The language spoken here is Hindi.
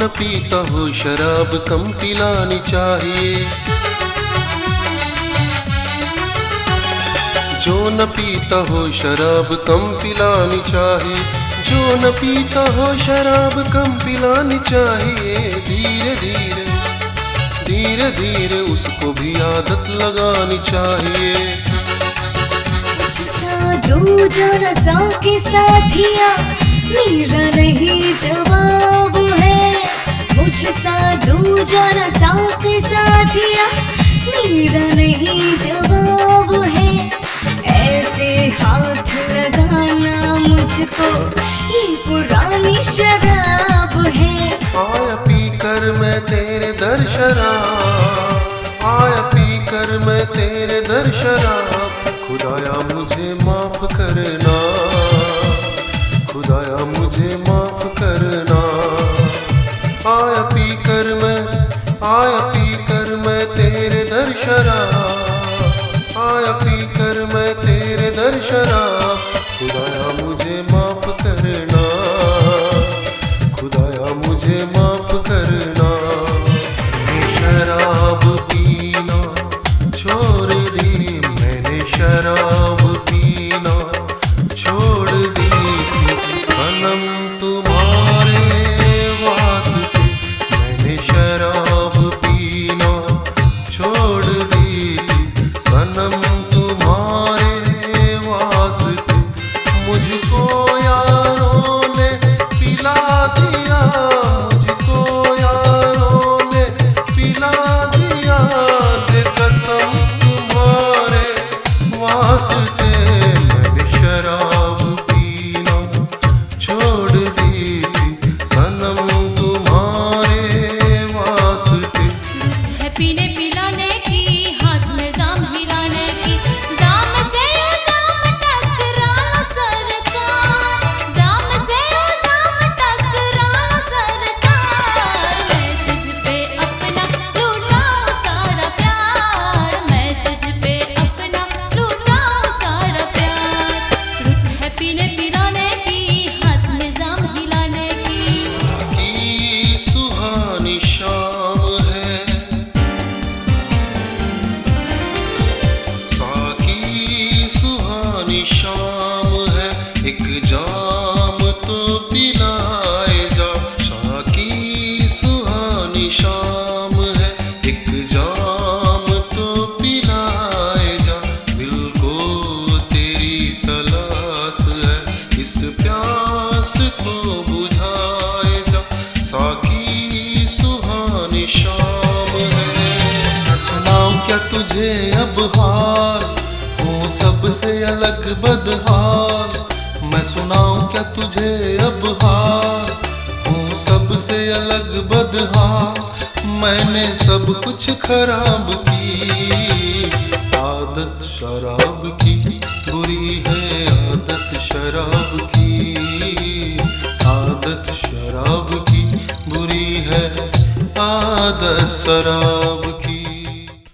पीता हो शराब कम पिलानी चाहिए। जो न पीता हो शराब कम पिलानी चाहिए। जो न पीता हो शराब कम पिलानी चाहिए। धीरे धीरे धीरे धीरे उसको भी आदत लगानी चाहिए। दो जरा सा के साथिया मेरा नहीं जवाब है। मुझसा दो जरा सा के साथिया मेरा नहीं जवाब है। ऐसे हाथ लगाना मुझको ये पुरानी शराब है। आया पी कर मैं तेरे दर शराब, आया पी कर मैं तेरे दर शराब। खुदाया मुझे माफ करना, खुदाया मुझे माफ करना। आया पी कर मैं, आया पी कर मैं तेरे दर शराब, आया पी कर मैं तेरे दर शराब। खुदाया मुझे माफ करना, खुदाया मुझे माफ करना। शराब पीना छोड़ दी मैंने, शराब पीना छोड़ दी सनम तुम्हारे वास्ते। मैंने शराब पीना छोड़ दी सनम तुम्हारे वास्ते। मुझको यारों ने पिला दिया, मुझको यारों ने पिला दिया। दे कसम तुम्हारे वास्ते। मैंने शराब पीना छोड़ दी सनम तुम्हारे वास्ते। है पीने पिलाने की, हाथ में जाम हिलाने की। जाम से ओ जाम टकराना सरकार, जाम से ओ जाम टकराना सरकार। मैं तुझ पे अपना लूटाऊं सारा प्यार, मैं तुझ पे अपना लूटाऊं सारा प्यार। रुत है पीने पिलाने की, हाथ में जाम हिलाने की। की सुहानी शाम है, साकी सुहानी शाम है। एक जाम तो पिलाए जा। साकी सुहानी शाम है, एक जाम तो पिलाए जा। दिल को तेरी तलाश है, इस प्यास को बुझाए जा। साकी सुहानी शाम है। मैं सुनाऊं क्या तुझे अब हाल, हूँ सबसे अलग बदहाल। मैं सुनाऊं क्या तुझे अब हाल, हूँ सबसे अलग बदहाल। मैंने सब कुछ खराब की, आदत शराब की बुरी है। आदत शराब की, आदत शराब की बुरी है। आदत शराब